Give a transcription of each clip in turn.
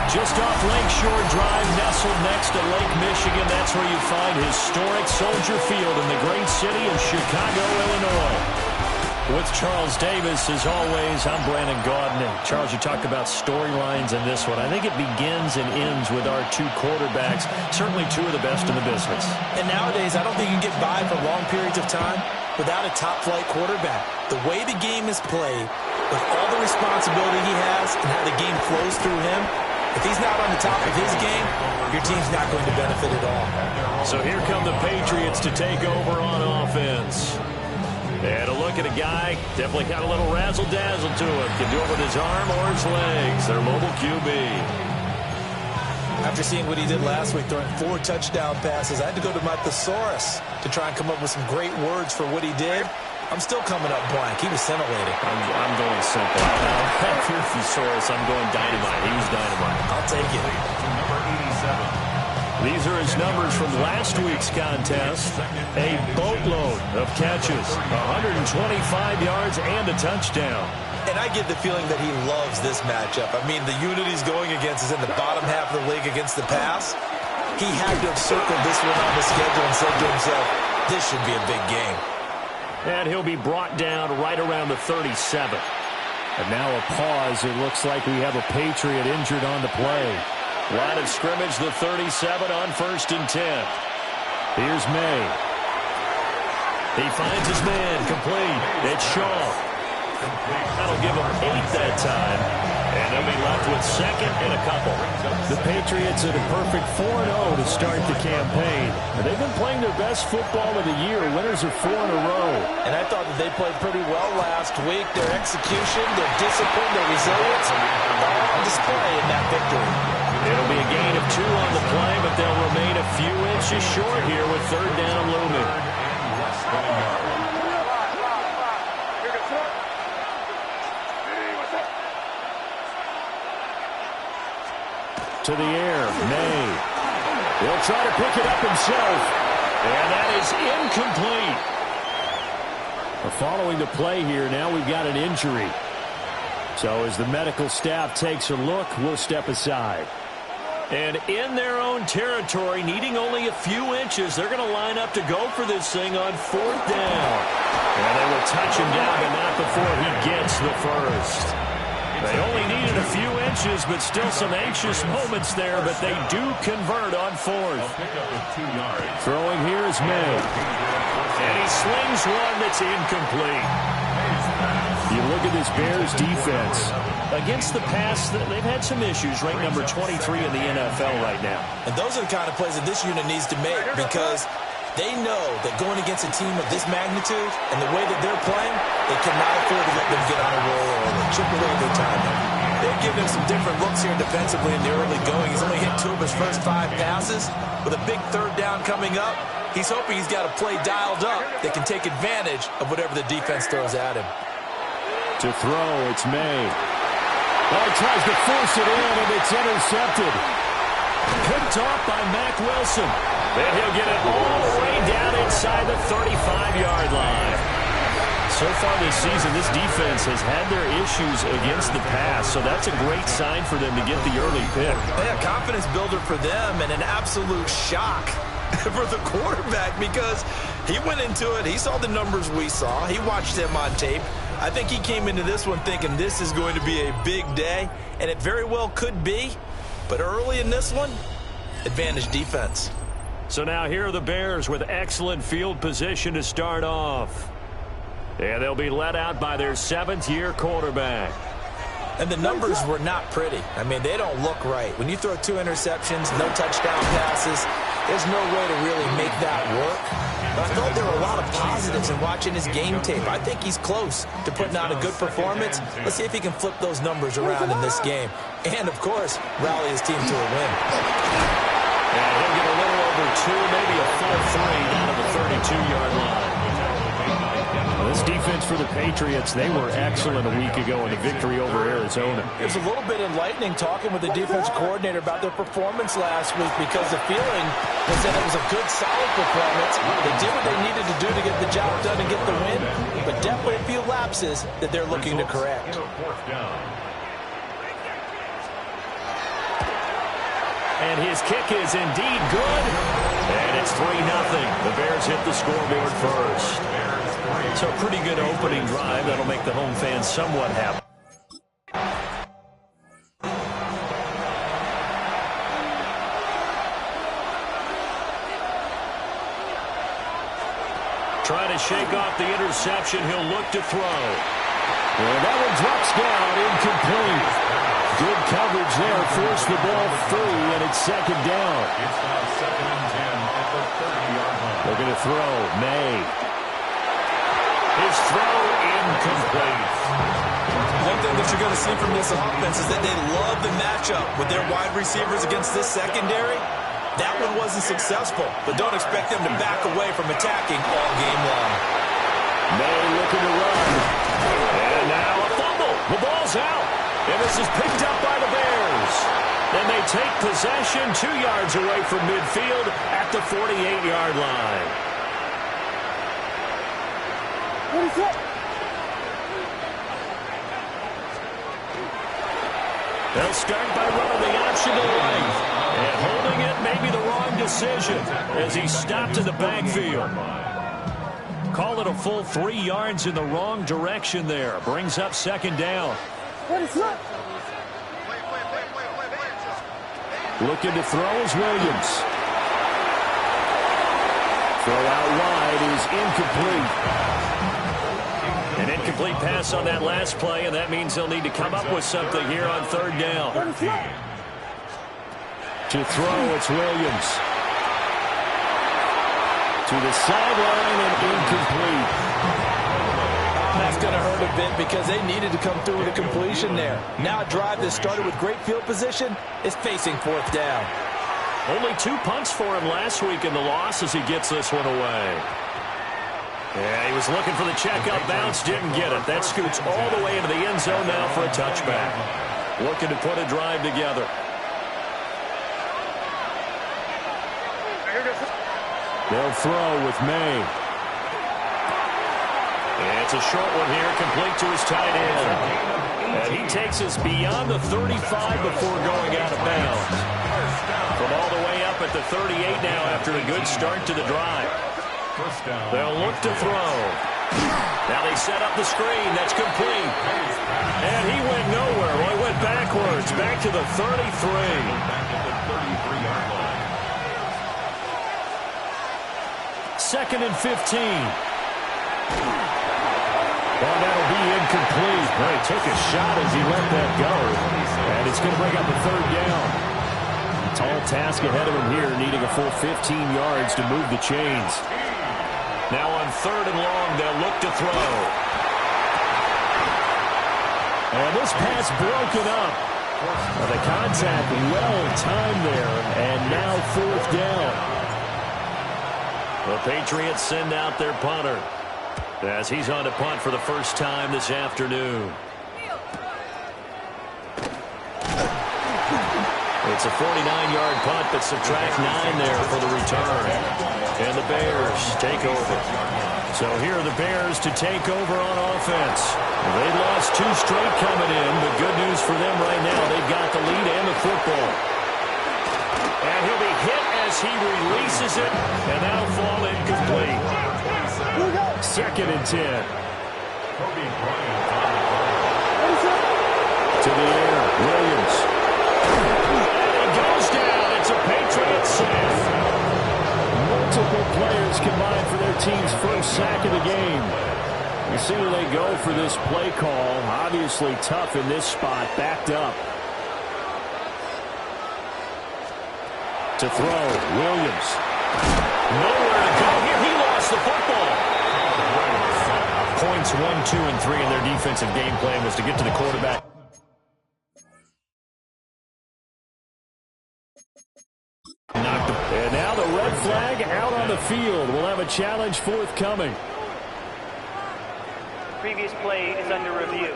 Just off Lakeshore Drive, nestled next to Lake Michigan. That's where you find historic Soldier Field in the great city of Chicago, Illinois. With Charles Davis, as always, I'm Brandon Gaudin. And Charles, you talked about storylines in this one. I think it begins and ends with our two quarterbacks, certainly two of the best in the business. And nowadays, I don't think you can get by for long periods of time without a top-flight quarterback. The way the game is played, with all the responsibility he has and how the game flows through him, if he's not on the top of his game, your team's not going to benefit at all. So here come the Patriots to take over on offense. And a look at a guy, definitely got a little razzle-dazzle to him. Can do it with his arm or his legs. Their mobile QB. After seeing what he did last week, throwing 4 touchdown passes, I had to go to my thesaurus to try and come up with some great words for what he did. I'm still coming up blank. He was scintillating. I'm going simple. After thesaurus, I'm going dynamite. He was dynamite. I'll take it. Number 87. These are his numbers from last week's contest. A boatload of catches, 125 yards and a touchdown. And I get the feeling that he loves this matchup. I mean, the unit he's going against is in the bottom half of the league against the pass. He had to have circled this one on the schedule and said to himself, this should be a big game. And he'll be brought down right around the 37. And now a pause. It looks like we have a Patriot injured on the play. Line of scrimmage, the 37 on 1st and 10. Here's May. He finds his man, complete. It's Shaw. That'll give him 8 that time. And they'll be left with 2nd and a couple. The Patriots at a perfect 4-0 to start the campaign. And they've been playing their best football of the year. Winners of 4 in a row. And I thought that they played pretty well last week. Their execution, their discipline, their resilience, all on display in that victory. It'll be a gain of 2 on the play, but they'll remain a few inches short here with 3rd down looming. To the air, May. He'll try to pick it up himself, and that is incomplete. Following the play here, now we've got an injury. So as the medical staff takes a look, we'll step aside. And in their own territory, needing only a few inches, they're going to line up to go for this thing on 4th down. And they will touch him down, but not before he gets the first. They only needed a few inches, but still some anxious moments there, but they do convert on 4th. Throwing here is May. And he slings one that's incomplete. You look at this Bears defense. Against the pass, they've had some issues, ranked number 23 in the NFL right now. And those are the kind of plays that this unit needs to make because they know that going against a team of this magnitude and the way that they're playing, they cannot afford to let them get on a roll or chip away their time. They've given him some different looks here defensively in the early going. He's only hit 2 of his first 5 passes. With a big 3rd down coming up, he's hoping he's got a play dialed up that can take advantage of whatever the defense throws at him. To throw, it's May. Oh, he tries to force it in, and it's intercepted. Picked off by Mack Wilson. And he'll get it all the way down inside the 35-yard line. So far this season, this defense has had their issues against the pass, so that's a great sign for them to get the early pick. Yeah, confidence builder for them and an absolute shock for the quarterback because he went into it. He saw the numbers we saw. He watched them on tape. I think he came into this one thinking this is going to be a big day, and it very well could be. But early in this one, advantage defense. So now here are the Bears with excellent field position to start off. And they'll be led out by their 7th-year quarterback. And the numbers were not pretty. I mean, they don't look right. When you throw 2 interceptions, no touchdown passes, there's no way to really make that work. But I thought there were a lot of positives in watching his game tape. I think he's close to putting out a good performance. Let's see if he can flip those numbers around in this game. And, of course, rally his team to a win. And he'll get a little over 2, maybe a full 3 out of the 32-yard line. This defense for the Patriots, they were excellent a week ago in a victory over Arizona. It was a little bit enlightening talking with the defensive coordinator about their performance last week because the feeling was that it was a good, solid performance. They did what they needed to do to get the job done and get the win, but definitely a few lapses that they're looking to correct. And his kick is indeed good. And it's 3-0. The Bears hit the scoreboard first. So a pretty good opening drive. That'll make the home fans somewhat happy. Trying to shake off the interception. He'll look to throw. And that one drops down, incomplete. Good coverage there. Forced the ball free, and it's second down. It's now 2nd and 10 at the 30-yard line. Looking to throw. May. His throw incomplete. One thing that you're going to see from this offense is that they love the matchup with their wide receivers against this secondary. That one wasn't successful, but don't expect them to back away from attacking all game long. May looking to run. And now a fumble. The ball's out. And this is picked up by the Bears. Then they take possession 2 yards away from midfield at the 48-yard line. What is that? They'll start by running the option to right. And holding it may be the wrong decision as he stopped in the backfield. Call it a full 3 yards in the wrong direction there. Brings up second down. Looking to throw is Williams. Throw out wide is incomplete. An incomplete pass on that last play, and that means they'll need to come up with something here on third down. To throw, it's Williams. To the sideline and incomplete. That's going to hurt a bit because they needed to come through with a completion there. Now a drive that started with great field position is facing fourth down. Only 2 punts for him last week in the loss as he gets this one away. Yeah, he was looking for the check-up bounce, didn't get it. That scoots all the way into the end zone now for a touchback. Looking to put a drive together. They'll throw with May. And it's a short one here, complete to his tight end. And he takes us beyond the 35 before going out of bounds. From all the way up at the 38 now after a good start to the drive. They'll look to throw. Now they set up the screen. That's complete. And he went nowhere. Well, he went backwards, back to the 33. 2nd and 15. Well, that'll be incomplete. Well, he took a shot as he let that go. And it's going to bring up a third down. Tall task ahead of him here, needing a full 15 yards to move the chains. Now on 3rd and long, they'll look to throw. And this pass broken up. Well, the contact well timed there, and now 4th down. The Patriots send out their punter as he's on to punt for the first time this afternoon. It's a 49-yard punt, but subtract 9 there for the return. And the Bears take over. So here are the Bears to take over on offense. They lost 2 straight coming in, but good news for them right now. They've got the lead and the football. And he'll be hit as he releases it, and that'll fall incomplete. 2nd and 10. To the air, Williams. It goes down. It's a Patriots sack. Multiple players combined for their team's first sack of the game. You see where they go for this play call. Obviously tough in this spot, backed up. To throw, Williams. Nowhere to go here. He lost the football. Points 1, 2, and 3 in their defensive game plan was to get to the quarterback. And now the red flag out on the field. We'll have a challenge forthcoming. Previous play is under review.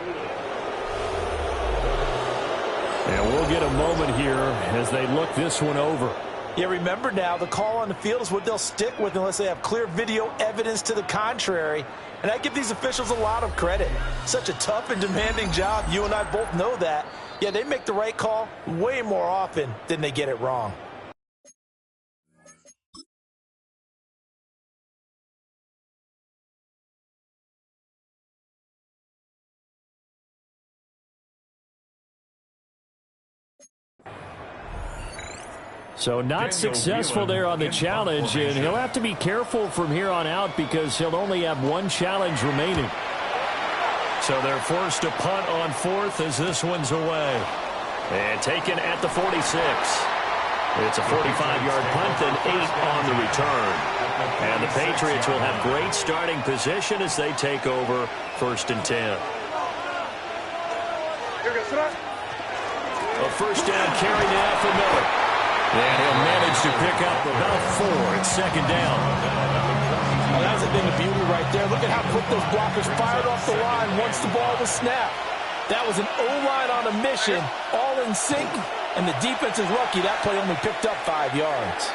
And we'll get a moment here as they look this one over. Yeah, remember now, the call on the field is what they'll stick with unless they have clear video evidence to the contrary. And I give these officials a lot of credit. Such a tough and demanding job. You and I both know that. Yeah, they make the right call way more often than they get it wrong. So not successful there on the challenge, and he'll have to be careful from here on out because he'll only have one challenge remaining. So they're forced to punt on fourth as this one's away. And taken at the 46. It's a 45-yard punt and 8 on the return. And the Patriots will have great starting position as they take over 1st and 10. A first down carry now for Miller. And he'll manage to pick up about 4 at 2nd down. Well, that's been the beauty right there. Look at how quick those blockers fired off the line once the ball was snapped. That was an O-line on a mission, all in sync, and the defense is lucky that play only picked up 5 yards.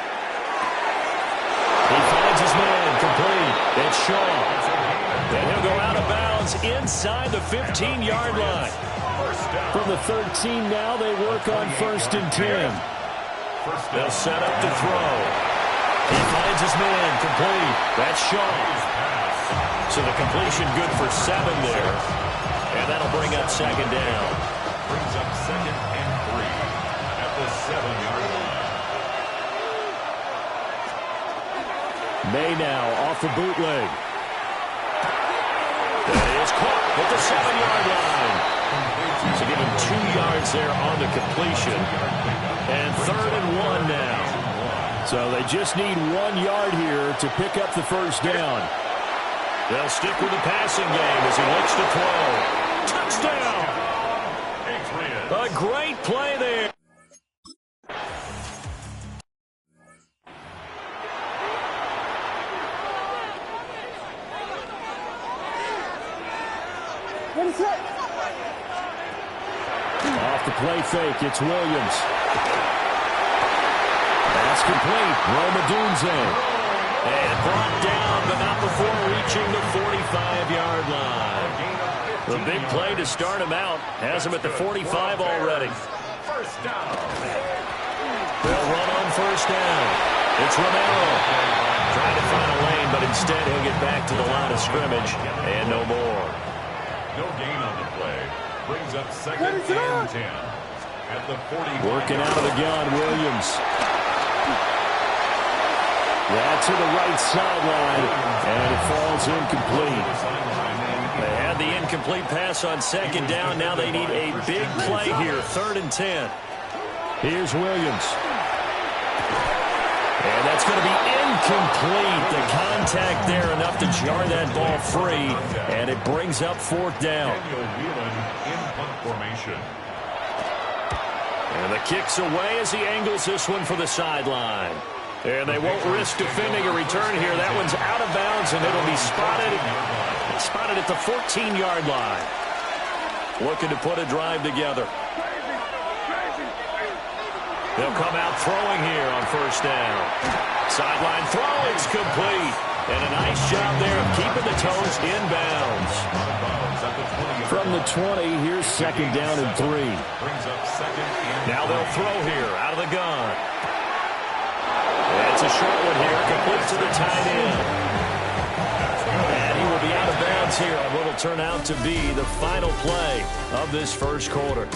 He finds his man complete. It's Shaw. And he'll go out of bounds inside the 15-yard line. From the 13 now, they work on 1st and 10. They'll set up to throw. He finds his man complete. That's Shaw. So the completion good for 7 there. And that'll bring up 2nd down. Brings up 2nd and 3 at the 7-yard line. May now off the bootleg. That is caught at the 7-yard line. So give him 2 yards there on the completion. And 3rd and 1 now. So they just need 1 yard here to pick up the first down. They'll stick with the passing game as he looks to throw. Touchdown! A great play there. Off the play fake, it's Williams. That's complete. Roma Dunze. And brought down, but not before reaching the 45-yard line. The big play to start him out. Has him at the 45 already. First down. They'll run on 1st down. It's Romero. Trying to find a lane, but instead he'll get back to the line of scrimmage. And no more. No gain on the play. Brings up 2nd and 10 at the 40. Working out of the gun, Williams. That's to the right sideline, and it falls incomplete. They had the incomplete pass on 2nd down. Now they need a big play here, 3rd and 10. Here's Williams. And that's going to be incomplete. The contact there enough to jar that ball free, and it brings up 4th down. In punt formation. And the kick's away as he angles this one for the sideline. And they won't risk defending a return here. That one's out of bounds, and it'll be spotted at the 14-yard line. Looking to put a drive together. They'll come out throwing here on 1st down. Sideline throw, it's complete. And a nice job there of keeping the toes in bounds. From the 20, here's 2nd down and 3. Now they'll throw here out of the gun. It's a short one here, complete to the tight end. And he will be out of bounds here on what will turn out to be the final play of this first quarter.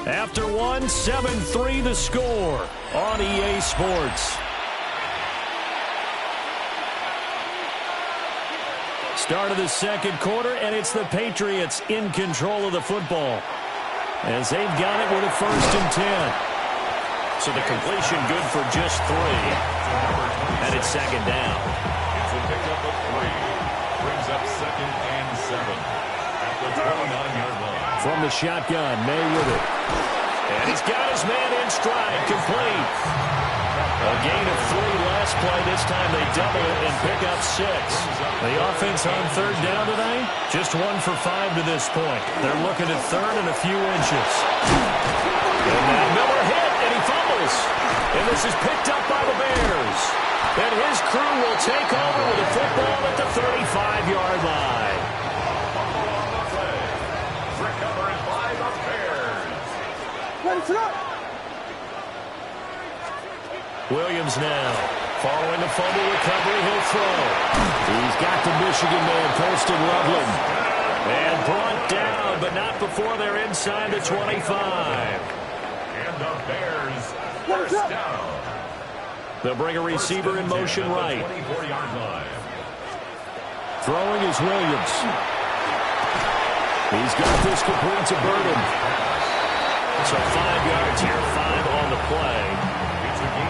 After one, 7-3 the score on EA Sports. Start of the second quarter, and it's the Patriots in control of the football as they've got it with a 1st and 10. So the completion good for just 3. And it's 2nd down. It's a pickup of 3. Brings up 2nd and 7 at the 29-yard line. From the shotgun, May with it. And he's got his man in stride, complete. A gain of 3 last play. This time they double it and pick up 6. The offense on 3rd down today, just 1 for 5 to this point. They're looking at 3rd and a few inches. And now Miller hit, and he fumbles. And this is picked up by the Bears. And his crew will take over with a football at the 35-yard line. Recovered by the Bears. Williams now. Following the fumble recovery, he'll throw. He's got the Michigan man, Colston Loveland. And brought down, but not before they're inside the 25. And the Bears first down. They'll bring a receiver in motion right. 24-yard line. Throwing is Williams. He's got this complete to Burden. So 5 yards here, 5 on the play.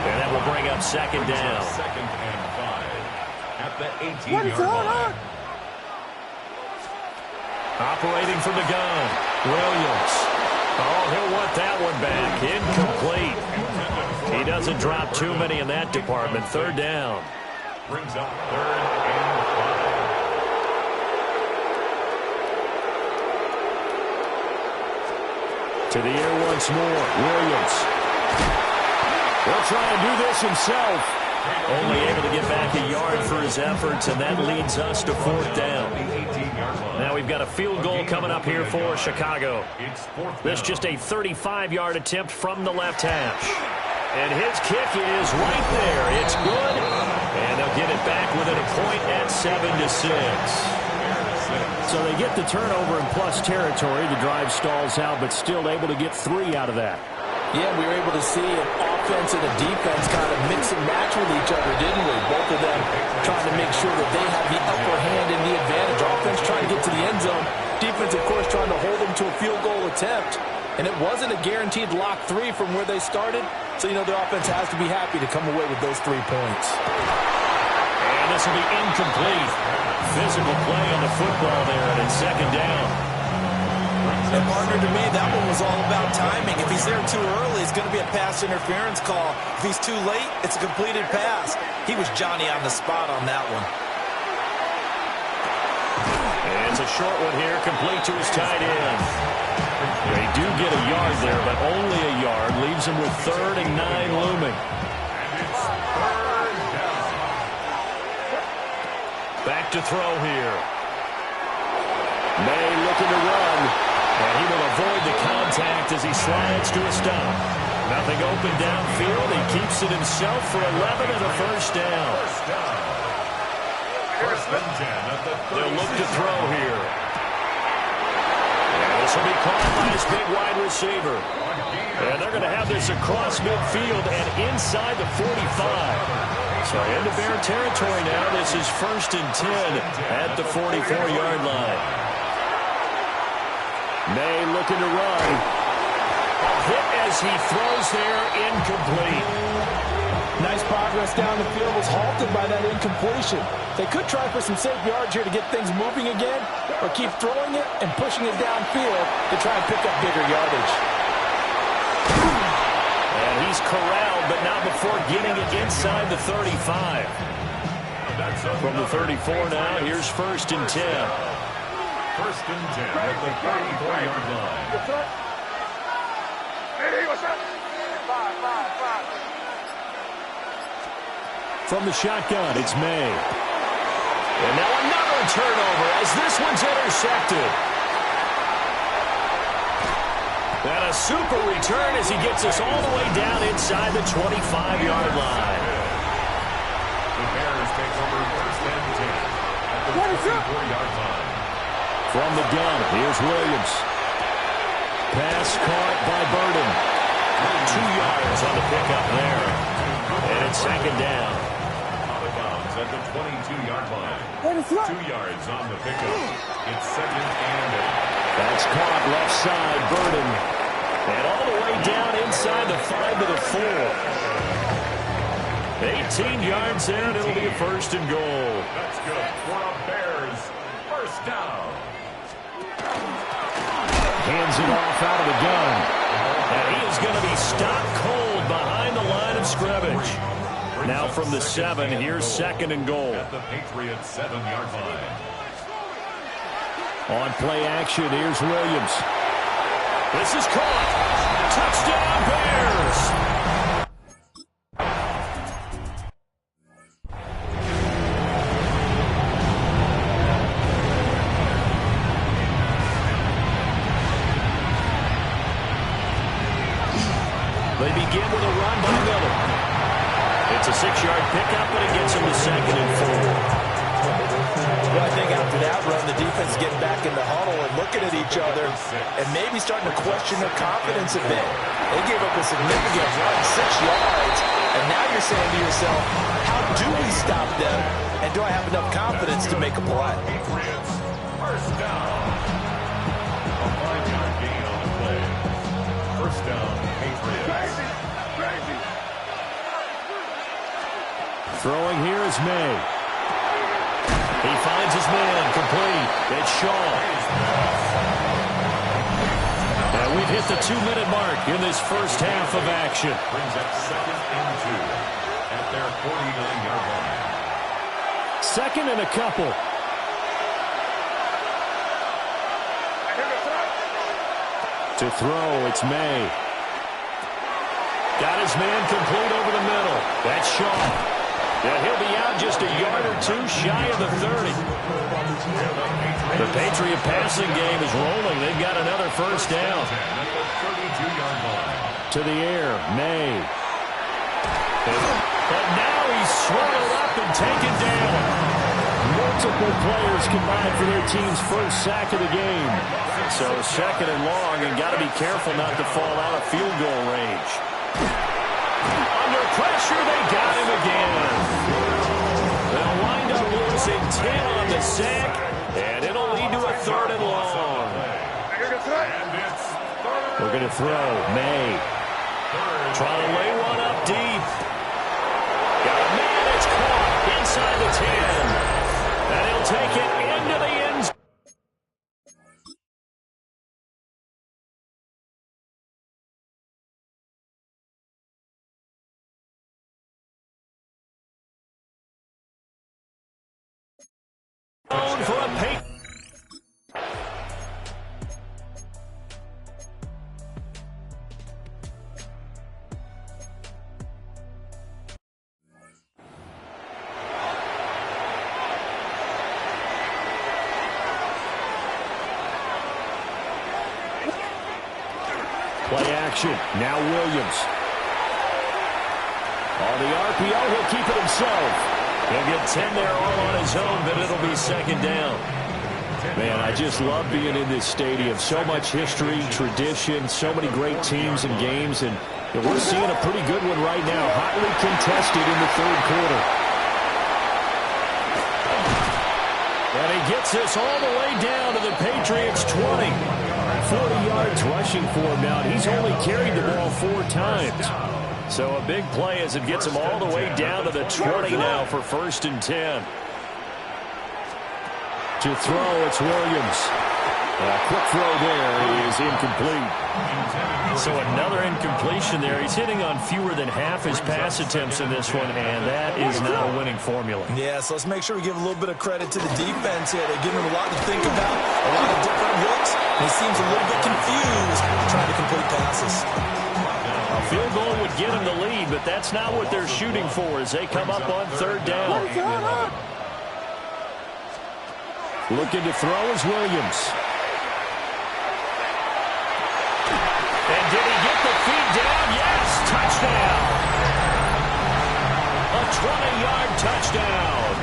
And that will bring up second down. Second and 5 at the 18-yard line. Operating from the gun, Williams. Oh, he'll want that one back. Incomplete. He doesn't drop too many in that department. Third down. Brings up third and 5. To the air once more, Williams. He'll try and do this himself. Only able to get back a yard for his efforts, and that leads us to fourth down. Now we've got a field goal coming up here for Chicago. This just a 35-yard attempt from the left hash. And his kick is right there. It's good. And they'll get it back within a point at 7-6. So they get the turnover in plus territory. The drive stalls out, but still able to get 3 out of that. Yeah, we were able to see an offense and a defense kind of mix and match with each other, didn't we? Both of them trying to make sure that they have the upper hand and the advantage. Offense trying to get to the end zone. Defense, of course, trying to hold them to a field goal attempt. And it wasn't a guaranteed lock 3 from where they started. So, you know, the offense has to be happy to come away with those 3 points. And this will be incomplete. Physical play on the football there, and it's second down. And, partner, to me, that one was all about timing. If he's there too early, it's going to be a pass interference call. If he's too late, it's a completed pass. He was Johnny on the spot on that one. And it's a short one here, complete to his tight end. They do get a yard there, but only a yard. Leaves him with 3rd and 9 looming. Back to throw here. May looking to run. And he will avoid the contact as he slides to a stop. Nothing open downfield. He keeps it himself for 11 and a first down. They'll look to throw here. And this will be caught by his big wide receiver. And they're going to have this across midfield and inside the 45. So into Bear territory now. This is 1st and 10 at the 44-yard line. May looking to run. A hit as he throws there, incomplete. Nice progress down the field, was halted by that incompletion. They could try for some safe yards here to get things moving again, or keep throwing it and pushing it downfield to try and pick up bigger yardage. And he's corralled, but not before getting it inside the 35. From the 34 now, here's 1st and 10. 1st and 10 at the 34-yard line. From the shotgun, it's May. And now another turnover as this one's intercepted. And a super return as he gets us all the way down inside the 25-yard line. The Bears take over 1st and 10 at the 24-yard line. From the gun, here's Williams. Pass caught by Burden. 2 yards on the pickup there. And it's second down. Out of bounds at the 22-yard line. 2 yards on the pickup. It's 2nd and 8. That's caught left side, Burden. And all the way down inside the 5 to the 4. 18 yards there, and it'll be a 1st and goal. That's good for a Bears 1st down. Hands it off out of the gun. And he is going to be stopped cold behind the line of scrimmage. Now from the 7, here's 2nd and goal. At the Patriots 7-yard line. On play action, here's Williams. This is caught. Touchdown, Bears! pick up, but it gets him to 2nd and 4. Well, I think after that run, the defense is getting back in the huddle and looking at each other and maybe starting to question their confidence a bit. They gave up a significant run, 6 yards, and now you're saying to yourself, how do we stop them, and do I have enough confidence to make a play? Patriots, first down. A 5-yard gain on the play. First down, Patriots. Throwing here is May. He finds his man, complete. It's Shaw. And we've hit the 2-minute mark in this first half of action. Brings up 2nd and 2 at their 49-yard line. 2nd and a couple. To throw, it's May. Got his man complete over the middle. That's Shaw. And he'll be out just a yard or two shy of the 30. The Patriot passing game is rolling. They've got another first down. To the air, May. And now he's swallowed up and taken down. Multiple players combined for their team's first sack of the game. So 2nd and long, and got to be careful not to fall out of field goal range. Under pressure, they got him again. They'll wind up losing 10 on the sack, and it'll lead to a 3rd and long. We're going to throw. May. Trying to lay one up deep. Got a man. It's caught inside the 10. And he'll take it into the end zone. For a play action. Now Williams. On the RPO, he'll keep it himself. He'll get 10 there all on his own, but it'll be 2nd down. Man, I just love being in this stadium. So much history, tradition, so many great teams and games, and we're seeing a pretty good one right now. Hotly contested in the 3rd quarter. And he gets this all the way down to the Patriots' 20. 40 yards rushing for him now. He's only carried the ball 4 times. So a big play as it gets him all the way down to the 20 now for 1st and 10. To throw, it's Williams. A quick throw there is incomplete. So another incompletion there. He's hitting on fewer than half his pass attempts in this one, and that is not a winning formula. Yeah, so let's make sure we give a little bit of credit to the defense here. They're giving him a lot to think about, a lot of different looks, and he seems a little bit confused trying to complete passes. A field goal would get him the lead, but that's not what they're shooting for as they come up on 3rd down. Looking to throw is Williams. And did he get the feet down? Yes, touchdown. A 20-yard touchdown.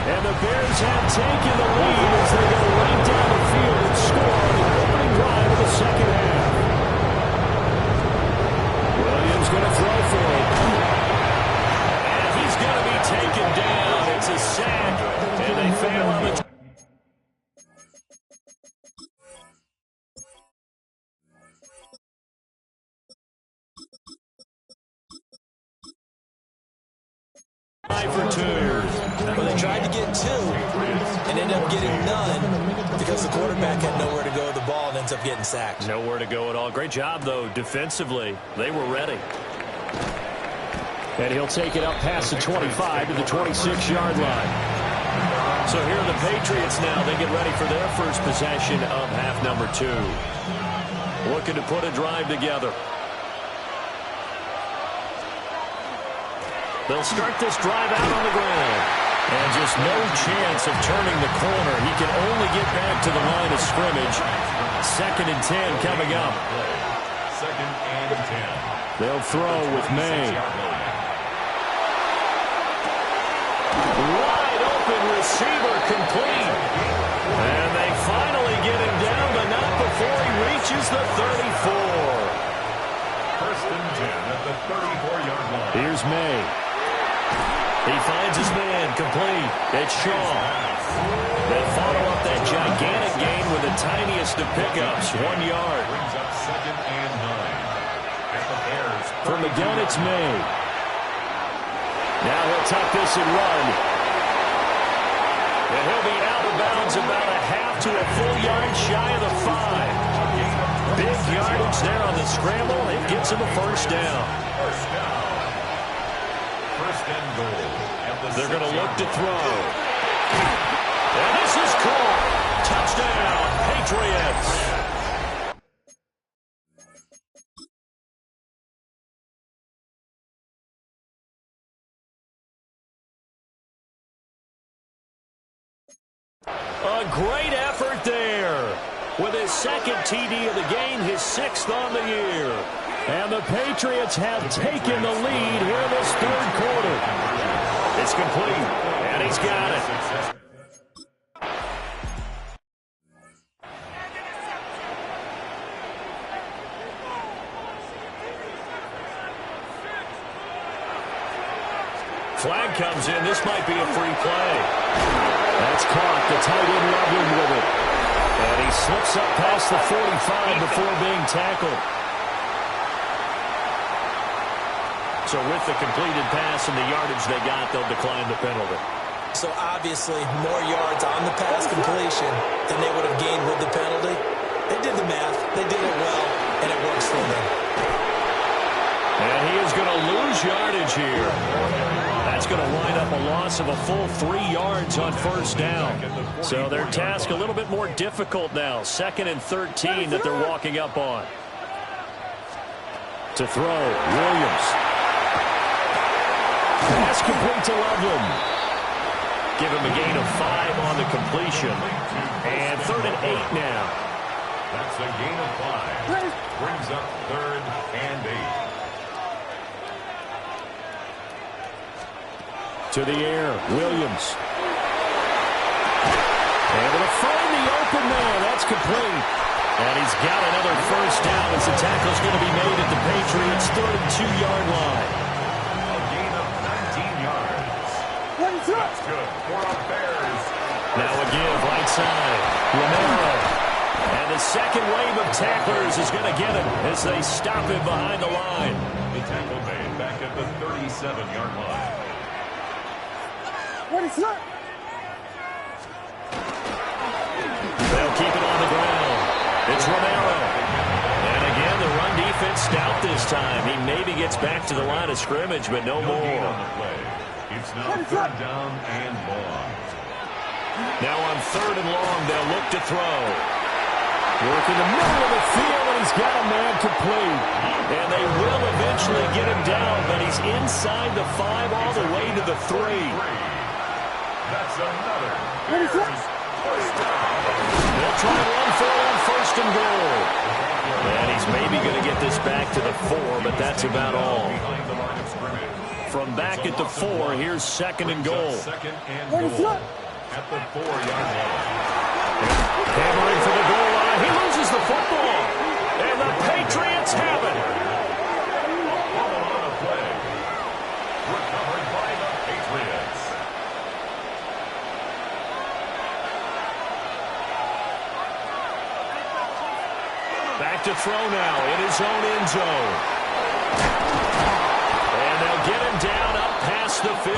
And the Bears have taken the lead as they go right down the field and score on the opening drive of the 2nd half. Williams going to throw for it. And he's going to be taken down. It's a sack, and they fail on the for 2. Well, they tried to get 2 and ended up getting none because the quarterback had nowhere to go with the ball and ends up getting sacked. Nowhere to go at all. Great job, though, defensively. They were ready. And he'll take it up past the 25 to the 26-yard line. So here are the Patriots now. They get ready for their first possession of half number 2. Looking to put a drive together. They'll start this drive out on the ground. And just no chance of turning the corner. He can only get back to the line of scrimmage. 2nd and 10 coming up. 2nd and 10. They'll throw with May. Wide open receiver complete. And they finally get him down, but not before he reaches the 34. First and 10 at the 34-yard line. Here's May. He finds his man, complete. It's Shaw. They follow up that gigantic gain with the tiniest of pickups, 1 yard. Brings up second and 9. At the Bears. From the gun, it's May. Now he'll tuck this and run. And he'll be out of bounds about a half to a full yard shy of the 5. Big yardage there on the scramble. It gets him a first down. First down. First and goal. They're going to look to throw. And this is caught. Touchdown, Patriots. A great effort there. With his second TD of the game, his 6th on the year. And the Patriots have taken the lead here in this 3rd quarter. It's complete, and he's got it. Flag comes in. This might be a free play. That's caught. The tight end Loveland with it. And he slips up past the 45 before being tackled. So with the completed pass and the yardage they got, they'll decline the penalty. So obviously more yards on the pass completion than they would have gained with the penalty. They did the math. They did it well, and it works for them. And he is going to lose yardage here. That's going to wind up a loss of a full 3 yards on first down. So their task a little bit more difficult now. 2nd and 13 that they're walking up on. To throw, Williams. Pass complete to Loveland. Give him a gain of 5 on the completion. And 3rd and 8 now. That's a gain of 5. Brings up 3rd and 8. To the air, Williams. Able to find the open man. That's complete. And he's got another first down as the tackle's going to be made at the Patriots' 3rd and 2-yard line. A gain of 19 yards. That's good for our Bears. Now again, right side, Romero. And the second wave of tacklers is going to get him as they stop him behind the line. The tackle made back at the 37-yard line. They'll keep it on the ground. It's Romero. And again, the run defense stout this time. He maybe gets back to the line of scrimmage, but no more. On the play. It's now 3rd down and long. Now on 3rd and long, they'll look to throw. Work in the middle of the field, and he's got a man complete. And they will eventually get him down, but he's inside the 5 all the way to the 3. That's another first down. They'll try to run for it on 1st and goal. And he's maybe going to get this back to the 4, but that's about all. Behind the line of scrimmage. From back at the 4, here's 2nd and goal. 2nd and goal at the 4-yard line. Hammering for the goal line. He loses the football. And the Patriots have it. On a play. Recovered by the Patriots. Back to throw now in his own end zone. And they'll get him down up past the 15.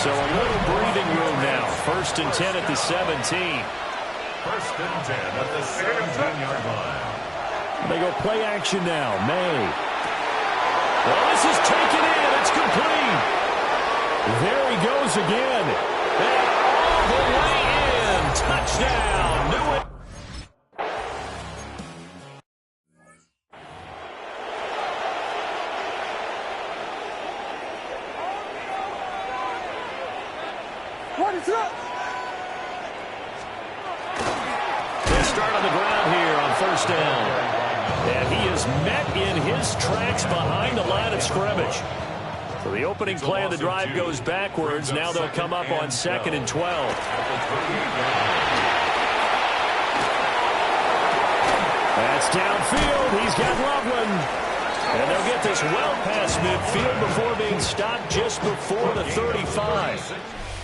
So a little breathing room now. 1st and 10 at the 17. 1st and 10 at the 17-yard line. They go play action now. May. Well, this is taken in. It's complete. There he goes again. And all the way in. Touchdown. New it. They start on the ground here on 1st down. And he is met in his tracks behind the line of scrimmage. So the opening play of the drive goes backwards. Now they'll come up on 2nd and 12. That's downfield. He's got Loveland. And they'll get this well past midfield before being stopped just before the 35.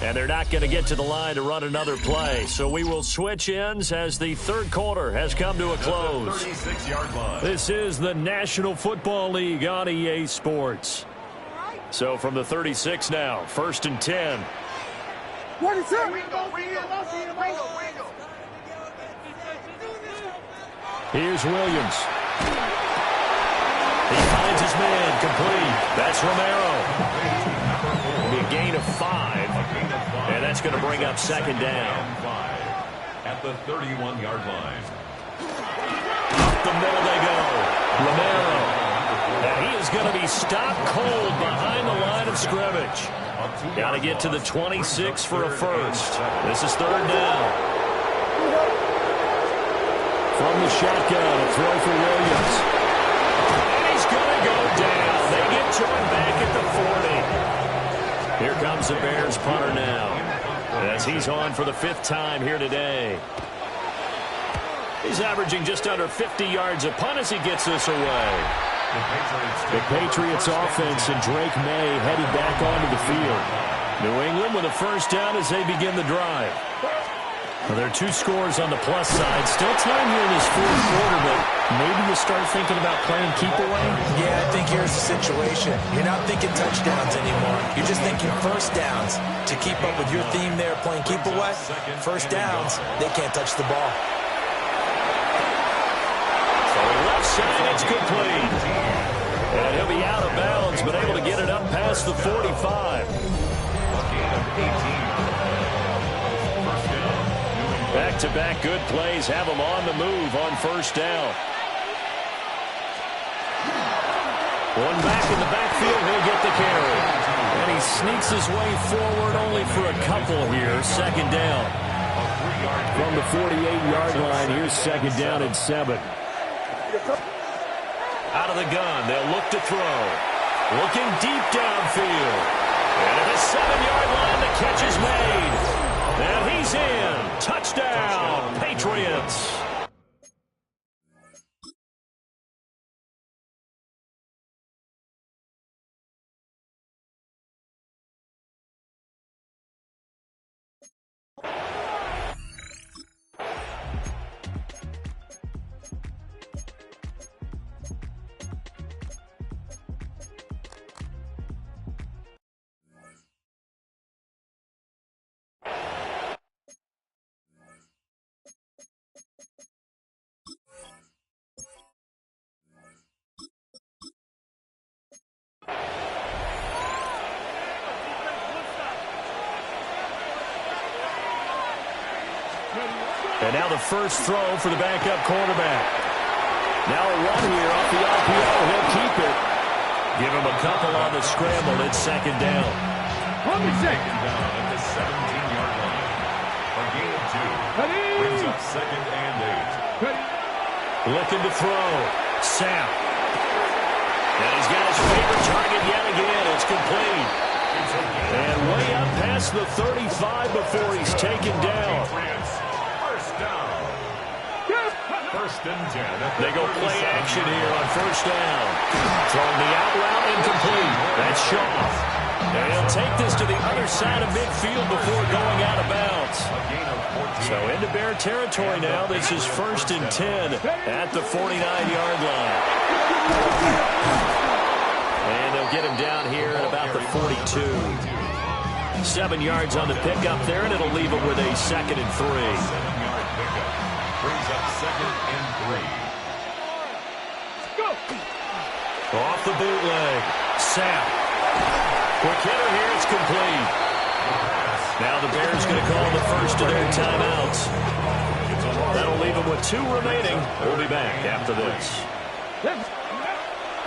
And they're not going to get to the line to run another play. So we will switch ends as the third quarter has come to a close. This is the National Football League on EA Sports. So from the 36 now, 1st and 10. Here's Williams. He finds his man, complete. That's Romero. It'll be a gain of 5, and that's going to bring up 2nd down. At the 31-yard line. Up the middle they go. Romero. And he is going to be stopped cold behind the line of scrimmage. Got to get to the 26 for a first. This is 3rd down. From the shotgun, a throw for Williams. And he's going to go down. They get to him back at the 40. Here comes the Bears punter now, as he's on for the 5th time here today. He's averaging just under 50 yards a punt as he gets this away. The Patriots offense and Drake May headed back onto the field. New England with a first down as they begin the drive. Well, there are 2 scores on the plus side. Still time here in this 4th quarter, but maybe you start thinking about playing keep away? Yeah, I think here's the situation. You're not thinking touchdowns anymore. You're just thinking first downs. To keep up with your theme there, playing keep away, first downs, they can't touch the ball. Left side, it's complete. And he'll be out of bounds, but able to get it up past the 45. Back-to-back good plays have him on the move on first down. One back in the backfield, he'll get the carry. And he sneaks his way forward only for a couple here, 2nd down. From the 48-yard line, here's 2nd down and 7. Out of the gun, they'll look to throw. Looking deep downfield. And at the 7-yard line, the catch is made. And he's in. Touchdown, Patriots. And now the first throw for the backup quarterback. Now a run here off the RPO. He'll keep it. Give him a couple on the scramble. It's 2nd down. Second down at the 17-yard line. A gain of 2. Brings up 2nd and 8. Looking to throw. Sam. And he's got his favorite target yet again. It's complete. And way up past the 35 before he's taken down. First and 10. They go play action here on first down. Throwing the out route incomplete. That's Shaw. And he'll take this to the other side of midfield before going out of bounds. So into Bear territory now. This is 1st and 10 at the 49-yard line. And they'll get him down here at about the 42. 7 yards on the pickup there, and it'll leave him with a 2nd and 3. 7-yard pickup. Brings up 2nd and 3. Go! Off the bootleg. Sapp. Quick hitter here. It's complete. Now the Bears going to call the first of their timeouts. That'll leave them with 2 remaining. We'll be back after this.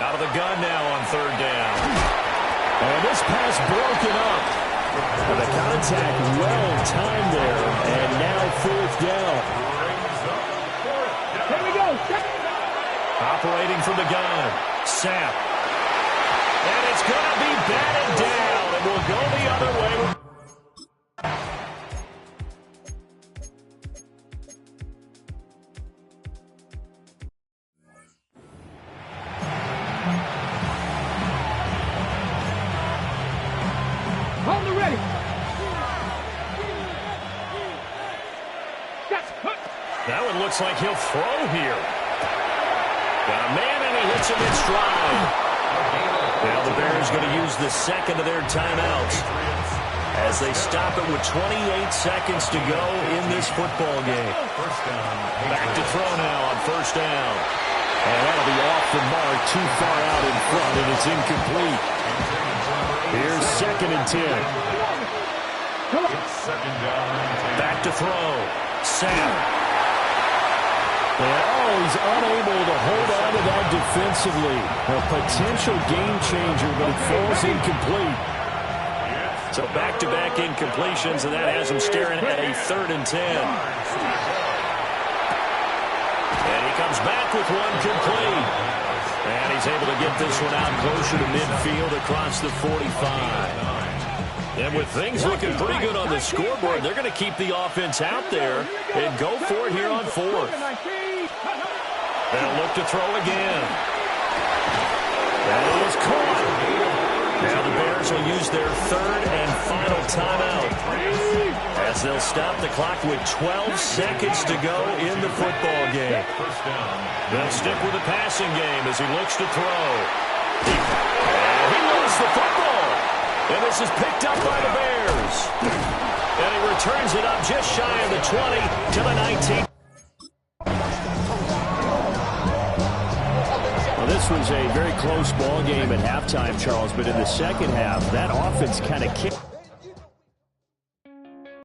Out of the gun now on 3rd down. And this pass broken up. The contact well timed there. And now 4th down. Here we go. Operating from the gun. Sapp. And it's going to be batted down. It will go the other way. On the ready. That one looks like he'll throw here. Got a man, and he hits him in stride. Now the Bears going to use the second of their timeouts as they stop it with 28 seconds to go in this football game. Back to throw now on first down. And that'll be off the mark, too far out in front, and it's incomplete. Here's 2nd and 10. Back to throw. Sam. He's unable to hold on to that defensively. A potential game changer, but it falls incomplete. So back-to-back incompletions, and that has him staring at a 3rd and 10. And he comes back with one complete. And he's able to get this one out closer to midfield across the 45. And with things looking pretty good on the scoreboard, they're going to keep the offense out there and go for it here on 4th. They'll look to throw again. That is caught. Now the Bears will use their 3rd and final timeout as they'll stop the clock with 12 seconds to go in the football game. They'll stick with the passing game as he looks to throw. And he lost the football. And this is picked up by the Bears. And he returns it up just shy of the 20 to the 19. Well, this was a very close ball game at halftime, Charles, but in the second half, that offense kind of kicked.